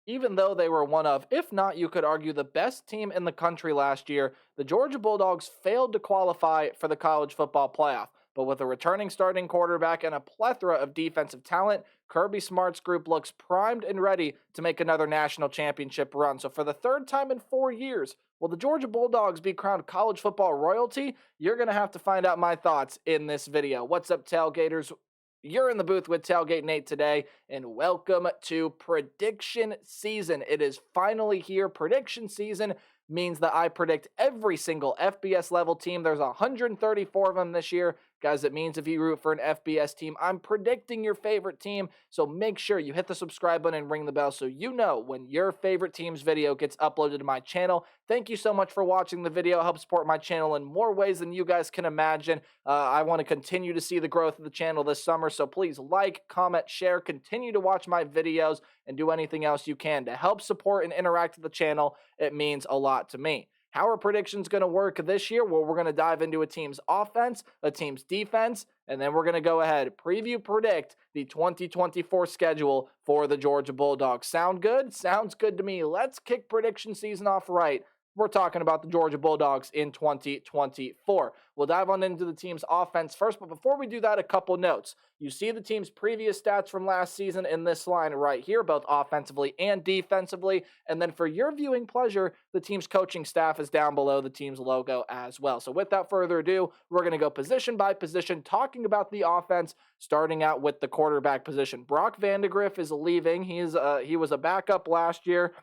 Even though they were one of, if not, you could argue, the best team in the country last year, the Georgia Bulldogs failed to qualify for the college football playoff. But with a returning starting quarterback and a plethora of defensive talent, Kirby Smart's group looks primed and ready to make another national championship run. So for the third time in 4 years, will the Georgia Bulldogs be crowned college football royalty? You're going to have to find out my thoughts in this video. What's up, Tailgaters? You're in the booth with Tailgate Nate today, and welcome to prediction season. It is finally here. Prediction season means that I predict every single FBS level team. There's 134 of them this year. Guys, it means if you root for an FBS team, I'm predicting your favorite team. So make sure you hit the subscribe button and ring the bell so you know when your favorite team's video gets uploaded to my channel. Thank you so much for watching the video. Help support my channel in more ways than you guys can imagine. I want to continue to see the growth of the channel this summer. So please like, comment, share, continue to watch my videos, and do anything else you can to help support and interact with the channel. It means a lot to me. How are predictions going to work this year? Well, we're going to dive into a team's offense, a team's defense, and then we're going to go ahead, predict the 2024 schedule for the Georgia Bulldogs. Sound good? Sounds good to me. Let's kick prediction season off right. We're talking about the Georgia Bulldogs in 2024. We'll dive on into the team's offense first, but before we do that, a couple notes. You see the team's previous stats from last season in this line right here, both offensively and defensively. And then for your viewing pleasure, the team's coaching staff is down below the team's logo as well. So without further ado, we're going to go position by position, talking about the offense, starting out with the quarterback position. Brock Vandegrift is leaving. He was a backup last year.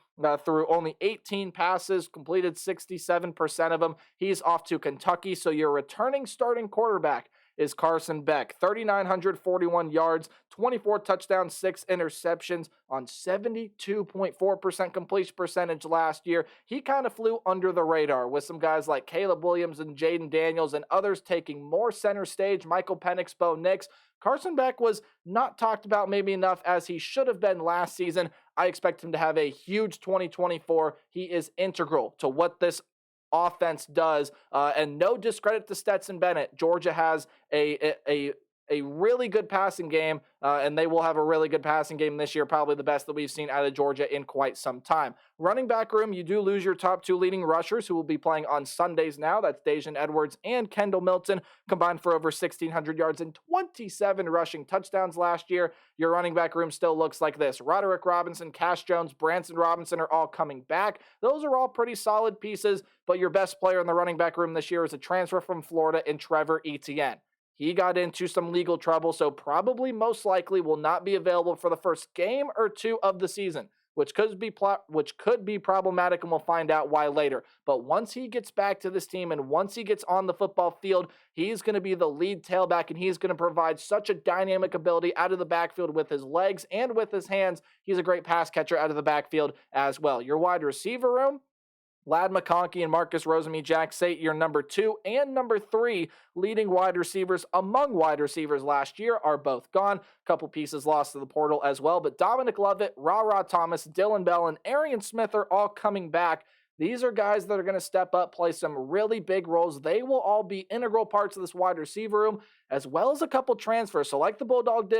Through only 18 passes, completed 67% of them. He's off to Kentucky, so your returning starting quarterback is Carson Beck. 3,941 yards, 24 touchdowns, 6 interceptions on 72.4% completion percentage last year. He kind of flew under the radar with some guys like Caleb Williams and Jaden Daniels and others taking more center stage, Michael Penix, Bo Nix. Carson Beck was not talked about maybe enough as he should have been last season. I expect him to have a huge 2024. He is integral to what this offense does, and no discredit to Stetson Bennett. Georgia has a really good passing game, and they will have a really good passing game this year, probably the best that we've seen out of Georgia in quite some time. Running back room, you do lose your top two leading rushers who will be playing on Sundays now. That's Daijun Edwards and Kendall Milton, combined for over 1,600 yards and 27 rushing touchdowns last year. Your running back room still looks like this. Roderick Robinson, Cash Jones, Branson Robinson are all coming back. Those are all pretty solid pieces, but your best player in the running back room this year is a transfer from Florida in Trevor Etienne. He got into some legal trouble, so probably most likely will not be available for the first game or two of the season, which could be problematic, and we'll find out why later. But once he gets back to this team and once he gets on the football field, he's going to be the lead tailback, and he's going to provide such a dynamic ability out of the backfield with his legs and with his hands. He's a great pass catcher out of the backfield as well. Your wide receiver room, Ladd McConkey and Marcus Rosemy-Jacksaint, your number 2 and number 3 leading wide receivers among wide receivers last year, are both gone. A couple pieces lost to the portal as well, but Dominic Lovett, Ra Thomas, Dylan Bell, and Arian Smith are all coming back. These are guys that are going to step up, play some really big roles. They will all be integral parts of this wide receiver room, as well as a couple transfers. So like the Bulldogs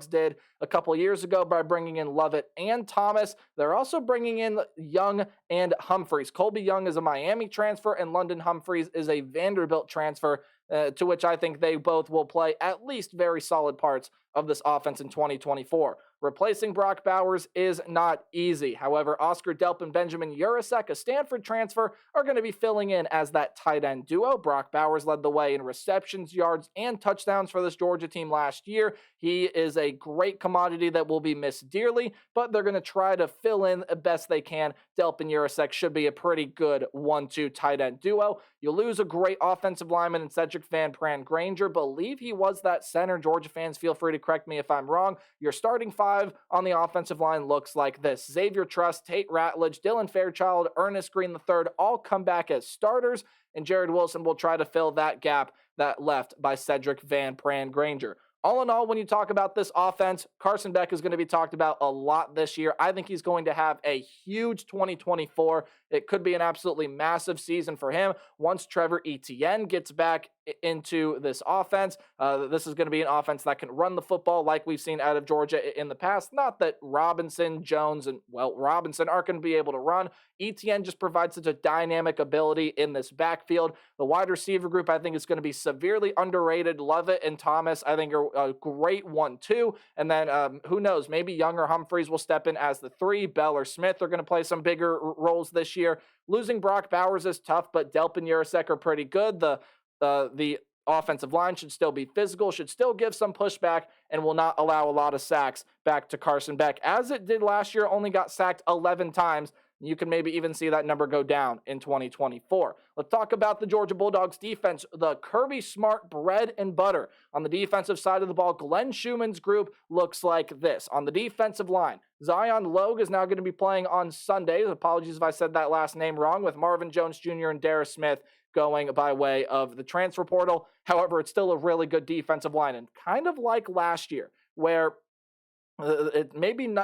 did a couple years ago by bringing in Lovett and Thomas, they're also bringing in Young and Humphreys. Colby Young is a Miami transfer, and London Humphreys is a Vanderbilt transfer, to which I think they both will play at least very solid parts of this offense in 2024. Replacing Brock Bowers is not easy. However, Oscar Delp and Benjamin Urasek, a Stanford transfer, are going to be filling in as that tight end duo. Brock Bowers led the way in receptions, yards, and touchdowns for this Georgia team last year. He is a great commodity that will be missed dearly, but they're going to try to fill in the best they can. Delp and Urasek should be a pretty good 1-2 tight end duo. You lose a great offensive lineman in Cedric Van Pran Granger. Believe he was that center. Georgia fans, feel free to correct me if I'm wrong. Your starting 5 on the offensive line looks like this. Xavier Truss, Tate Ratledge, Dylan Fairchild, Ernest Green III all come back as starters, and Jared Wilson will try to fill that gap that left by Cedric Van Pran Granger. All in all, when you talk about this offense, Carson Beck is going to be talked about a lot this year. I think he's going to have a huge 2024. It could be an absolutely massive season for him once Trevor Etienne gets back into this offense. This is going to be an offense that can run the football like we've seen out of Georgia in the past. Not that Robinson, Jones, and, Robinson aren't going to be able to run. ETN just provides such a dynamic ability in this backfield. The wide receiver group, I think, is going to be severely underrated. Lovett and Thomas, I think, are a great 1-2. And then, who knows, maybe Young or Humphreys will step in as the 3. Bell or Smith are going to play some bigger roles this year. Losing Brock Bowers is tough, but Delp and Jurasek are pretty good. The offensive line should still be physical, should still give some pushback, and will not allow a lot of sacks back to Carson Beck. As it did last year, only got sacked 11 times. You can maybe even see that number go down in 2024. Let's talk about the Georgia Bulldogs defense, the Kirby Smart bread and butter. On the defensive side of the ball, Glenn Schumann's group looks like this. On the defensive line, Zion Logue is now going to be playing on Sunday. Apologies if I said that last name wrong, with Marvin Jones Jr. and Darius Smith going by way of the transfer portal. However, it's still a really good defensive line, and kind of like last year, where it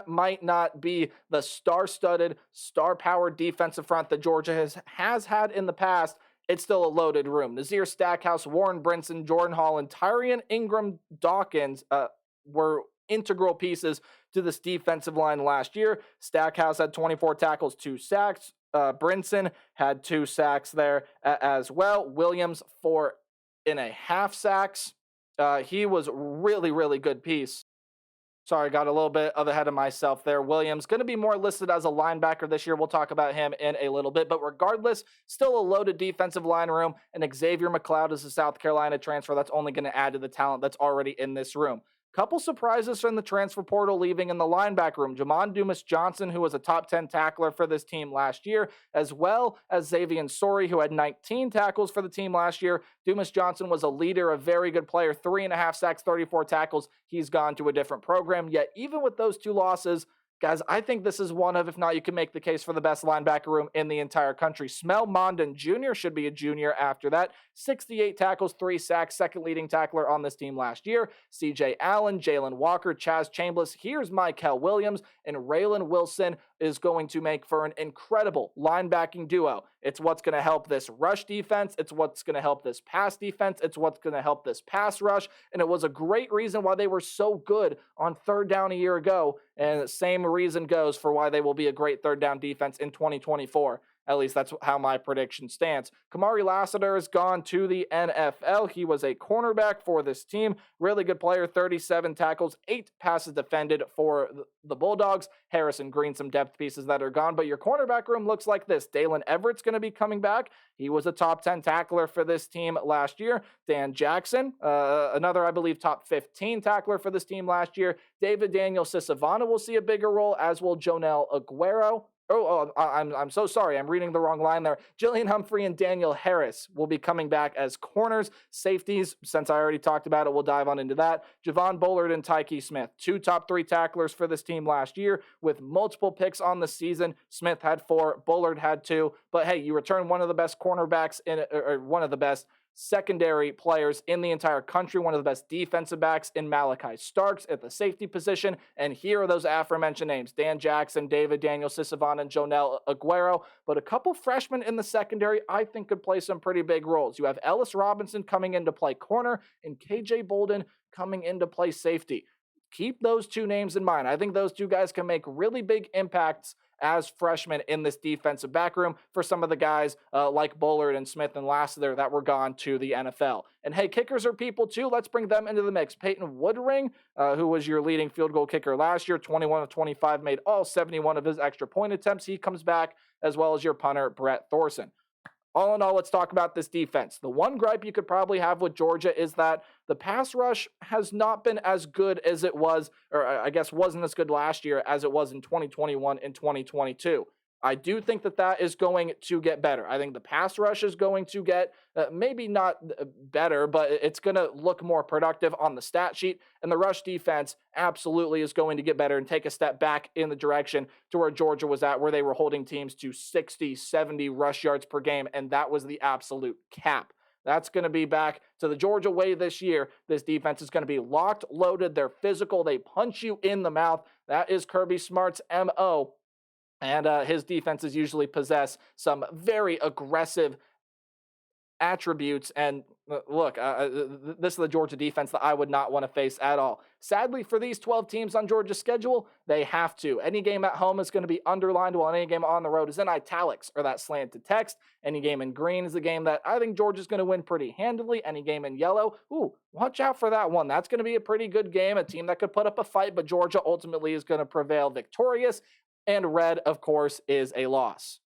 might not be the star-studded, star-powered defensive front that Georgia has had in the past. It's still a loaded room. Nazir Stackhouse, Warren Brinson, Jordan Holland, Tyrion Ingram Dawkins were integral pieces to this defensive line last year. Stackhouse had 24 tackles, 2 sacks. Brinson had 2 sacks there as well. Williams 4.5 sacks. He was really, really good piece. Sorry, got a little bit ahead of myself there. Williams going to be more listed as a linebacker this year. We'll talk about him in a little bit. But regardless, still a loaded defensive line room. And Xavier McLeod is a South Carolina transfer that's only going to add to the talent that's already in this room. Couple surprises from the transfer portal leaving in the linebacker room. Jamon Dumas-Johnson, who was a top 10 tackler for this team last year, as well as Xavier Sori, who had 19 tackles for the team last year. Dumas-Johnson was a leader, a very good player, 3.5 sacks, 34 tackles. He's gone to a different program. Yet, even with those 2 losses, guys, I think this is one of, if not, you can make the case for the best linebacker room in the entire country. Smell Mondon Jr. should be a junior after that. 68 tackles, 3 sacks, second leading tackler on this team last year. CJ Allen, Jalen Walker, Chaz Chambliss. Here's Mikel Williams, and Raylan Wilson is going to make for an incredible linebacking duo. It's what's going to help this rush defense. It's what's going to help this pass defense. It's what's going to help this pass rush. And it was a great reason why they were so good on third down a year ago. And the same reason goes for why they will be a great third down defense in 2024. At least that's how my prediction stands. Kamari Lassiter has gone to the NFL. He was a cornerback for this team. Really good player, 37 tackles, 8 passes defended for the Bulldogs. Harrison Green, some depth pieces that are gone. But your cornerback room looks like this. Dalen Everett's going to be coming back. He was a top 10 tackler for this team last year. Dan Jackson, another, I believe, top 15 tackler for this team last year. David Daniel Sisavana will see a bigger role, as will Jonel Aguero. I'm so sorry. I'm reading the wrong line there. Jillian Humphrey and Daniel Harris will be coming back as corners. Safeties, since I already talked about it, we'll dive on into that. Javon Bullard and Tyke Smith, 2 top 3 tacklers for this team last year with multiple picks on the season. Smith had 4, Bullard had 2. But hey, you return one of the best cornerbacks or one of the best secondary players in the entire country, one of the best defensive backs in Malachi Starks at the safety position. And here are those aforementioned names: Dan Jackson, David Daniel Sisavana, and Jonel Aguero. But a couple freshmen in the secondary I think could play some pretty big roles. You have Ellis Robinson coming in to play corner and KJ Bolden coming in to play safety. Keep those 2 names in mind. I think those 2 guys can make really big impacts as freshmen in this defensive backroom for some of the guys like Bullard and Smith and Lassiter that were gone to the NFL. And hey, kickers are people too. Let's bring them into the mix. Peyton Woodring, who was your leading field goal kicker last year, 21 of 25, made all 71 of his extra point attempts. He comes back, as well as your punter, Brett Thorson. All in all, let's talk about this defense. The one gripe you could probably have with Georgia is that the pass rush has not been as good as it was, or I guess wasn't as good last year as it was in 2021 and 2022. I do think that is going to get better. I think the pass rush is going to get maybe not better, but it's going to look more productive on the stat sheet. And the rush defense absolutely is going to get better and take a step back in the direction to where Georgia was at, where they were holding teams to 60, 70 rush yards per game. And that was the absolute cap. That's going to be back to the Georgia way this year. This defense is going to be locked, loaded. They're physical. They punch you in the mouth. That is Kirby Smart's MO. And his defenses usually possess some very aggressive attributes and Look, this is the Georgia defense that I would not want to face at all. Sadly, for these 12 teams on Georgia's schedule, they have to. Any game at home is going to be underlined, while any game on the road is in italics or that slanted text. Any game in green is a game that I think Georgia's going to win pretty handily. Any game in yellow, watch out for that one. That's going to be a pretty good game, a team that could put up a fight, but Georgia ultimately is going to prevail victorious. And red, of course, is a loss.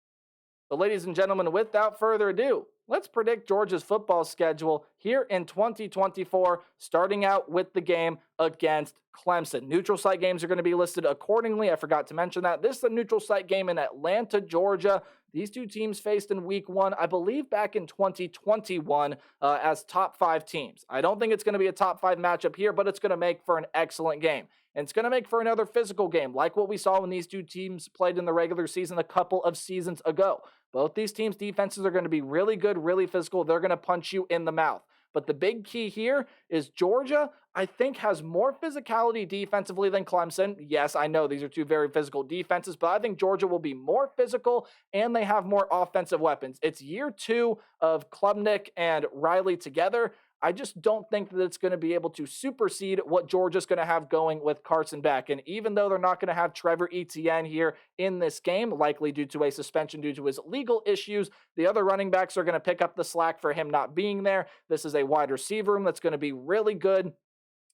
But ladies and gentlemen, without further ado, let's predict Georgia's football schedule here in 2024, starting out with the game against Clemson. Neutral site games are going to be listed accordingly. I forgot to mention that. This is a neutral site game in Atlanta, Georgia. These two teams faced in week one, I believe back in 2021, as top 5 teams. I don't think it's going to be a top 5 matchup here, but it's going to make for an excellent game. And it's going to make for another physical game, like what we saw when these two teams played in the regular season a couple of seasons ago. Both these teams' defenses are going to be really good, really physical. They're going to punch you in the mouth. But the big key here is Georgia, I think, has more physicality defensively than Clemson. Yes, I know these are two very physical defenses, but I think Georgia will be more physical and they have more offensive weapons. It's year 2 of Klubnik and Riley together. I just don't think that it's going to be able to supersede what Georgia's going to have going with Carson Beck. And even though they're not going to have Trevor Etienne here in this game, likely due to a suspension due to his legal issues, the other running backs are going to pick up the slack for him not being there. This is a wide receiver room that's going to be really good.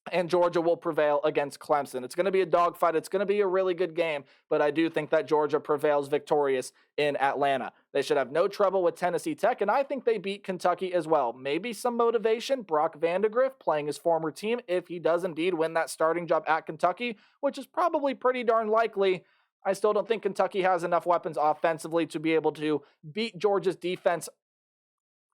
And Georgia will prevail against Clemson. It's going to be a dogfight. It's going to be a really good game, but I do think that Georgia prevails victorious in Atlanta. They should have no trouble with Tennessee Tech, and I think they beat Kentucky as well. Maybe some motivation. Brock Vandagriff playing his former team, if he does indeed win that starting job at Kentucky, which is probably pretty darn likely. I still don't think Kentucky has enough weapons offensively to be able to beat Georgia's defense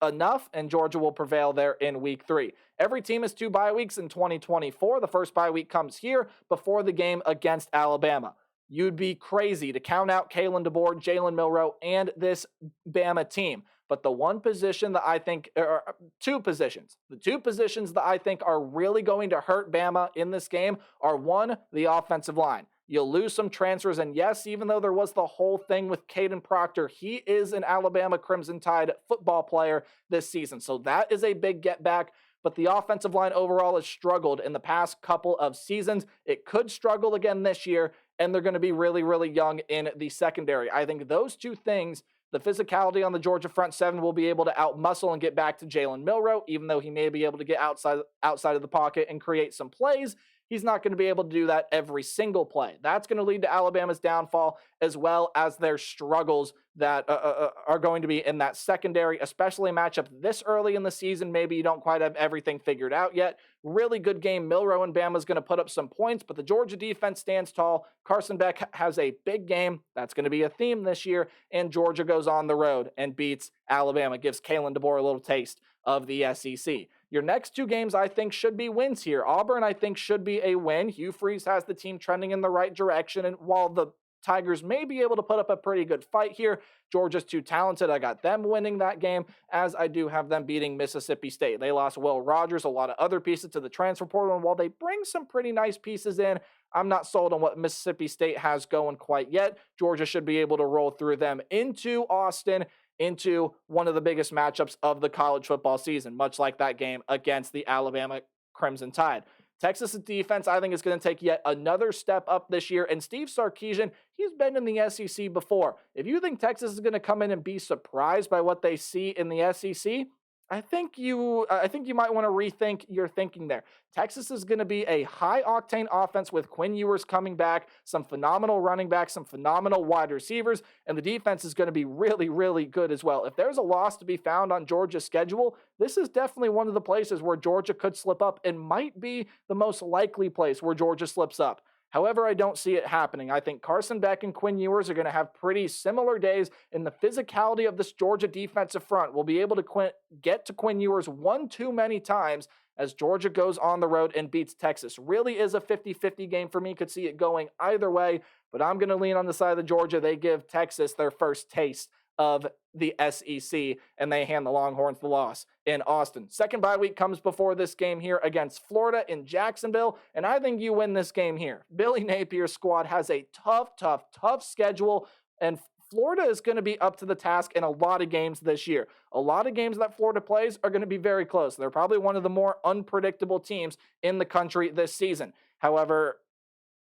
enough, and Georgia will prevail there in week 3. Every team has 2 bye weeks in 2024. The first bye week comes here before the game against Alabama. You'd be crazy to count out Kalen DeBoer, Jalen Milroe, and this Bama team. But the one position that I think, or 2 positions, the 2 positions that I think are really going to hurt Bama in this game are, 1, the offensive line. You'll lose some transfers, and yes, even though there was the whole thing with Caden Proctor, he is an Alabama Crimson Tide football player this season. So that is a big get back. But the offensive line overall has struggled in the past couple of seasons. It could struggle again this year, and they're going to be really, really young in the secondary. I think those 2 things, the physicality on the Georgia front 7 will be able to outmuscle and get back to Jalen Milroe, even though he may be able to get outside of the pocket and create some plays. He's not going to be able to do that every single play. That's going to lead to Alabama's downfall, as well as their struggles that are going to be in that secondary, especially a matchup this early in the season. Maybe you don't quite have everything figured out yet. Really good game. Milroe and Bama's going to put up some points, but the Georgia defense stands tall. Carson Beck has a big game. That's going to be a theme this year, and Georgia goes on the road and beats Alabama, gives Kalen DeBoer a little taste of the SEC. Your next 2 games, I think, should be wins here. Auburn, I think, should be a win. Hugh Freeze has the team trending in the right direction, and while the Tigers may be able to put up a pretty good fight here, Georgia's too talented. I got them winning that game, as I do have them beating Mississippi State. They lost Will Rogers, a lot of other pieces to the transfer portal, and while they bring some pretty nice pieces in, I'm not sold on what Mississippi State has going quite yet. Georgia should be able to roll through them into Austin, into one of the biggest matchups of the college football season, much like that game against the Alabama Crimson Tide. Texas' defense, I think, is going to take yet another step up this year, and Steve Sarkisian, he's been in the SEC before. If you think Texas is going to come in and be surprised by what they see in the SEC, I think you might want to rethink your thinking there. Texas is going to be a high-octane offense with Quinn Ewers coming back, some phenomenal running backs, some phenomenal wide receivers, and the defense is going to be really, really good as well. If there's a loss to be found on Georgia's schedule, this is definitely one of the places where Georgia could slip up and might be the most likely place where Georgia slips up. However, I don't see it happening. I think Carson Beck and Quinn Ewers are going to have pretty similar days, and the physicality of this Georgia defensive front will be able to get to Quinn Ewers one too many times as Georgia goes on the road and beats Texas. Really is a 50-50 game for me. Could see it going either way, but I'm going to lean on the side of Georgia. They give Texas their first taste of the SEC, and they hand the Longhorns the loss in Austin. Second bye week comes before this game here against Florida in Jacksonville, and I think you win this game here. Billy Napier's squad has a tough schedule, and Florida is going to be up to the task in a lot of games this year. A lot of games that Florida plays are going to be very close. They're probably one of the more unpredictable teams in the country this season. However,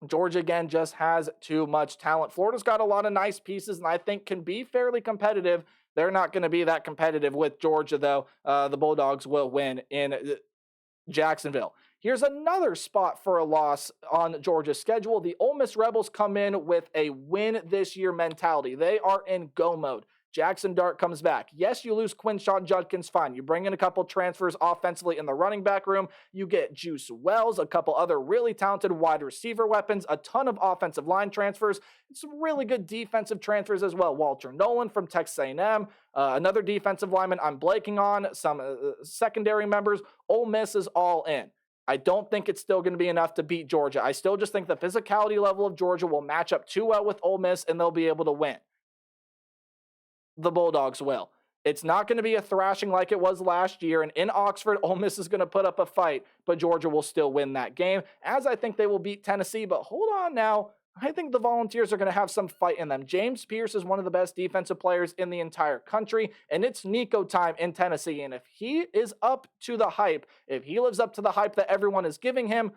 Georgia, again, just has too much talent. Florida's got a lot of nice pieces, and I think can be fairly competitive. They're not going to be that competitive with Georgia, though. The Bulldogs will win in Jacksonville. Here's another spot for a loss on Georgia's schedule. The Ole Miss Rebels come in with a win this year mentality. They are in go mode. Jackson Dart comes back. Yes, you lose Quinshon Judkins, fine. You bring in a couple transfers offensively in the running back room. You get Juice Wells, a couple other really talented wide receiver weapons, a ton of offensive line transfers, some really good defensive transfers as well. Walter Nolan from Texas A&M, another defensive lineman I'm blanking on, some secondary members. Ole Miss is all in. I don't think it's still going to be enough to beat Georgia. I still just think the physicality level of Georgia will match up too well with Ole Miss, and they'll be able to win. The Bulldogs will. It's not going to be a thrashing like it was last year, and in Oxford, Ole Miss is going to put up a fight, but Georgia will still win that game, as I think they will beat Tennessee. But hold on now. I think the Volunteers are going to have some fight in them. James Pierce is one of the best defensive players in the entire country, and it's Nico time in Tennessee. And if he is up to the hype, if he lives up to the hype that everyone is giving him,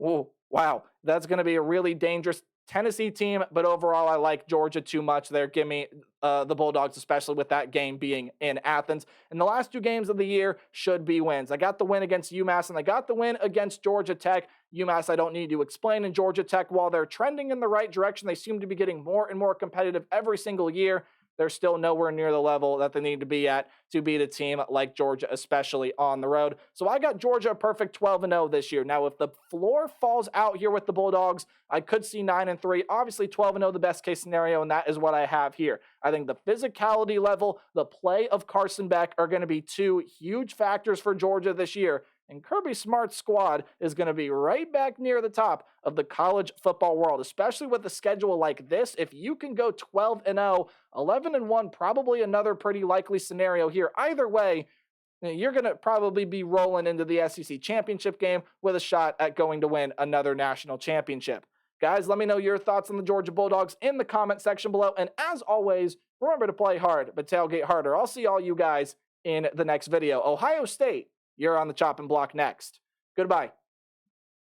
oh, wow, that's going to be a really dangerous Tennessee team. But overall, I like Georgia too much there. Give me the Bulldogs, especially with that game being in Athens. And the last two games of the year should be wins. I got the win against UMass, and I got the win against Georgia Tech. UMass, I don't need to explain. In Georgia Tech, while they're trending in the right direction, they seem to be getting more and more competitive every single year. They're still nowhere near the level that they need to be at to beat a team like Georgia, especially on the road. So I got Georgia a perfect 12-0 this year. Now, if the floor falls out here with the Bulldogs, I could see 9-3. Obviously, 12-0 the best case scenario, and that is what I have here. I think the physicality level, the play of Carson Beck are going to be two huge factors for Georgia this year. And Kirby Smart's squad is going to be right back near the top of the college football world, especially with a schedule like this. If you can go 12-0, 11-1, probably another pretty likely scenario here. Either way, you're going to probably be rolling into the SEC championship game with a shot at going to win another national championship. Guys, let me know your thoughts on the Georgia Bulldogs in the comment section below. And as always, remember to play hard, but tailgate harder. I'll see all you guys in the next video. Ohio State, you're on the chopping block next. Goodbye.